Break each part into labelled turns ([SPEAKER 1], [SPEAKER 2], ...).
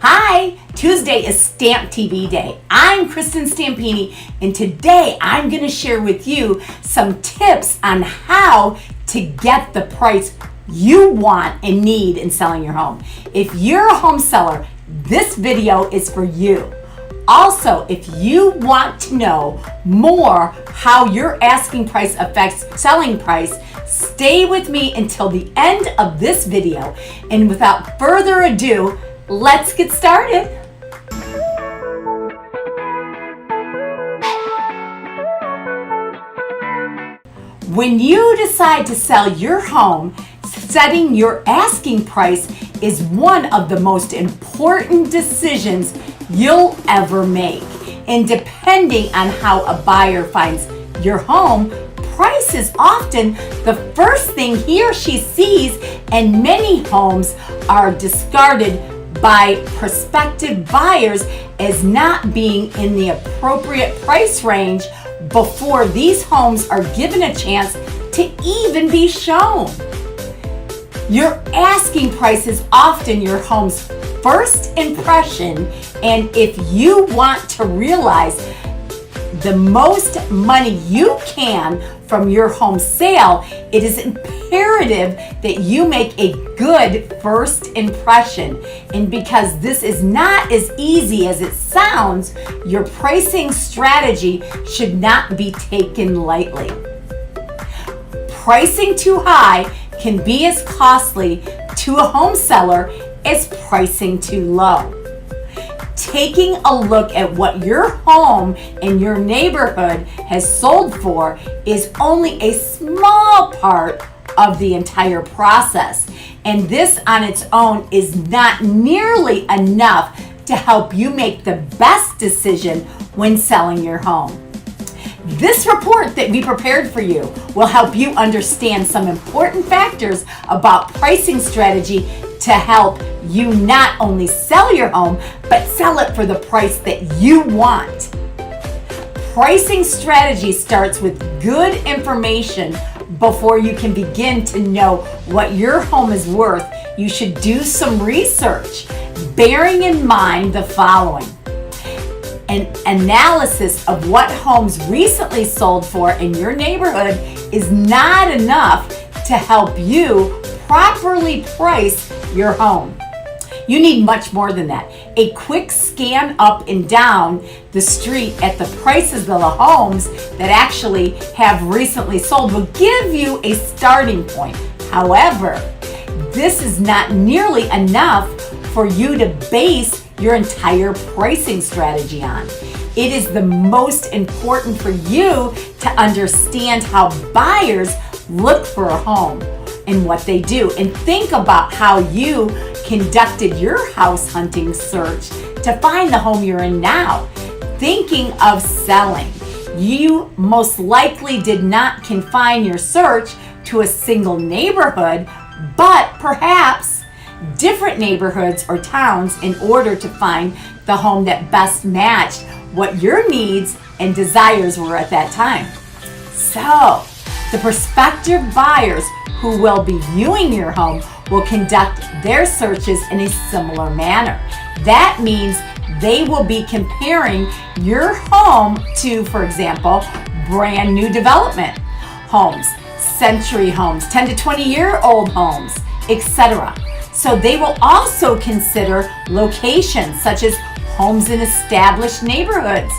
[SPEAKER 1] Hi, Tuesday is StampTV Day. I'm Kristin Stampini, and today I'm going to share with you some tips on how to get the price you want and need in selling your home. If you're a home seller, this video is for you. Also, if you want to know more how your asking price affects selling price, stay with me until the end of this video. And without further ado, let's get started. When you decide to sell your home, setting your asking price is one of the most important decisions you'll ever make. And depending on how a buyer finds your home, price is often the first thing he or she sees, and many homes are discarded by prospective buyers as not being in the appropriate price range before these homes are given a chance to even be shown. Your asking price is often your home's first impression, and if you want to realize the most money you can from your home sale, it is imperative that you make a good first impression. And because this is not as easy as it sounds, your pricing strategy should not be taken lightly. Pricing too high can be as costly to a home seller as pricing too low. Taking a look at what your home in your neighborhood has sold for is only a small part of the entire process. And this on its own is not nearly enough to help you make the best decision when selling your home. This report that we prepared for you will help you understand some important factors about pricing strategy to help you not only sell your home, but sell it for the price that you want. Pricing strategy starts with good information. Before you can begin to know what your home is worth, you should do some research, bearing in mind the following. An analysis of what homes recently sold for in your neighborhood is not enough to help you properly price your home. You need much more than that. A quick scan up and down the street at the prices of the homes that actually have recently sold will give you a starting point. However, this is not nearly enough for you to base your entire pricing strategy on. It is the most important for you to understand how buyers look for a home and what they do, and think about how you conducted your house hunting search to find the home you're in now. Thinking of selling, you most likely did not confine your search to a single neighborhood, but perhaps different neighborhoods or towns in order to find the home that best matched what your needs and desires were at that time. So, the prospective buyers who will be viewing your home will conduct their searches in a similar manner. That means they will be comparing your home to, for example, brand new development homes, century homes, 10 to 20-year-old homes, etc. So they will also consider locations such as homes in established neighborhoods,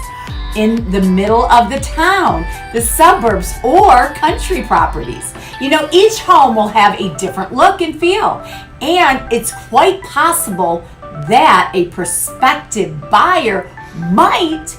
[SPEAKER 1] in the middle of the town, the suburbs, or country properties. You know, each home will have a different look and feel, and it's quite possible that a prospective buyer might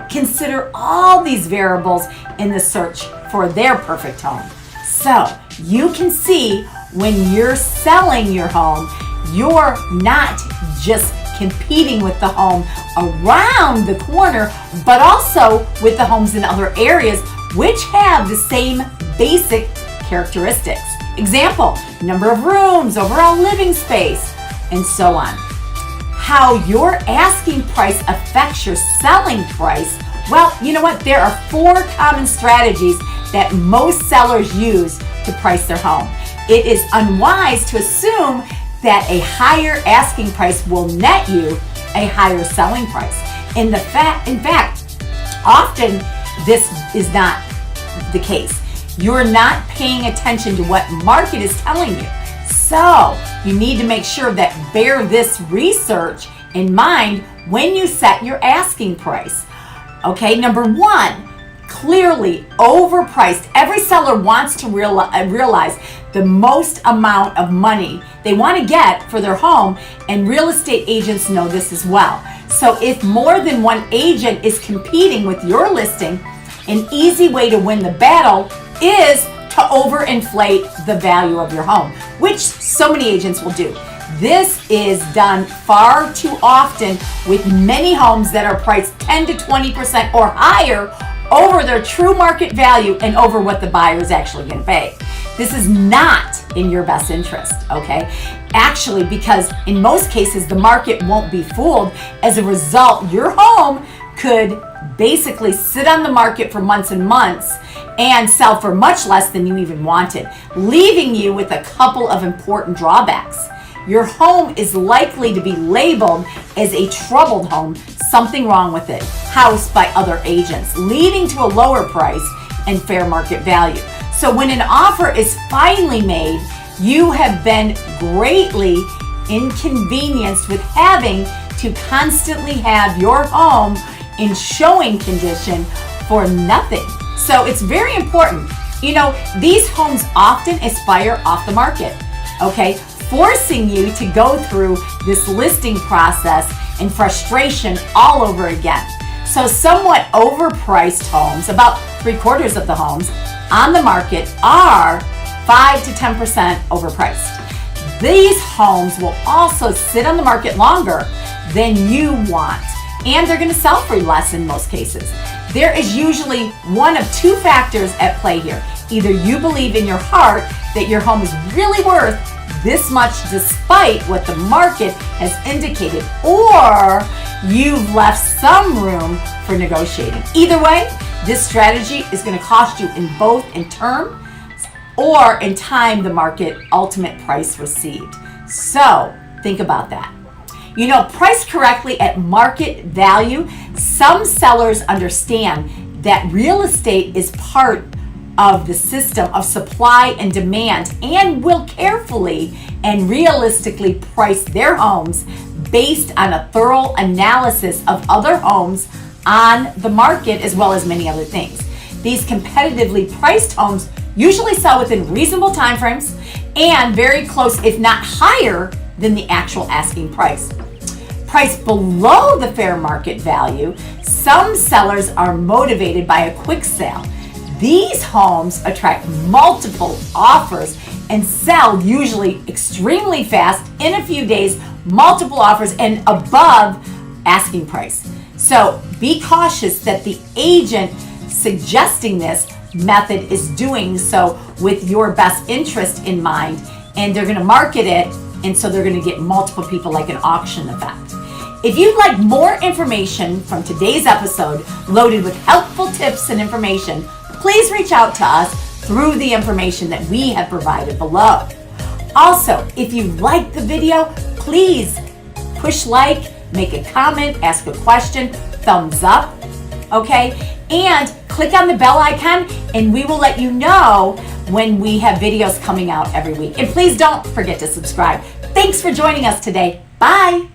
[SPEAKER 1] consider all these variables in the search for their perfect home. So you can see when you're selling your home, you're not just competing with the home around the corner, but also with the homes in other areas which have the same basic characteristics. Example, number of rooms, overall living space, and so on. How your asking price affects your selling price? Well, you know what? There are 4 common strategies that most sellers use to price their home. It is unwise to assume that a higher asking price will net you a higher selling price. In fact, often this is not the case. You're not paying attention to what market is telling you. So you need to make sure that bear this research in mind when you set your asking price. Okay, number one, clearly overpriced. Every seller wants to realize the most amount of money they want to get for their home, and real estate agents know this as well. So if more than one agent is competing with your listing, an easy way to win the battle is to overinflate the value of your home, which so many agents will do. This is done far too often with many homes that are priced 10 to 20% or higher over their true market value and over what the buyer is actually going to pay. This is not in your best interest, okay? Actually, because in most cases, the market won't be fooled. As a result, your home could basically sit on the market for months and months and sell for much less than you even wanted, leaving you with a couple of important drawbacks. Your home is likely to be labeled as a troubled home, something wrong with it, housed by other agents, leading to a lower price and fair market value. So when an offer is finally made, you have been greatly inconvenienced with having to constantly have your home in showing condition for nothing. So it's very important. You know, these homes often expire off the market, okay? Forcing you to go through this listing process and frustration all over again. So somewhat overpriced homes, about 3/4 of the homes on the market, are 5 to 10% overpriced. These homes will also sit on the market longer than you want, and they're going to sell for less in most cases. There is usually one of two factors at play here. Either you believe in your heart that your home is really worth this much despite what the market has indicated, or you've left some room for negotiating. Either way, this strategy is going to cost you in both in term or in time the market ultimate price received. So think about that. You know, priced correctly at market value, some sellers understand that real estate is part of the system of supply and demand and will carefully and realistically price their homes based on a thorough analysis of other homes on the market as well as many other things. These competitively priced homes usually sell within reasonable timeframes and very close, if not higher, than the actual asking price. Priced below the fair market value, some sellers are motivated by a quick sale. These homes attract multiple offers and sell usually extremely fast in a few days, multiple offers and above asking price. So be cautious that the agent suggesting this method is doing so with your best interest in mind, and they're going to market it, and so they're going to get multiple people, like an auction effect. If you'd like more information from today's episode loaded with helpful tips and information, please reach out to us through the information that we have provided below. Also, if you liked the video, please push like, make a comment, ask a question, thumbs up, okay? And click on the bell icon and we will let you know when we have videos coming out every week. And please don't forget to subscribe. Thanks for joining us today. Bye.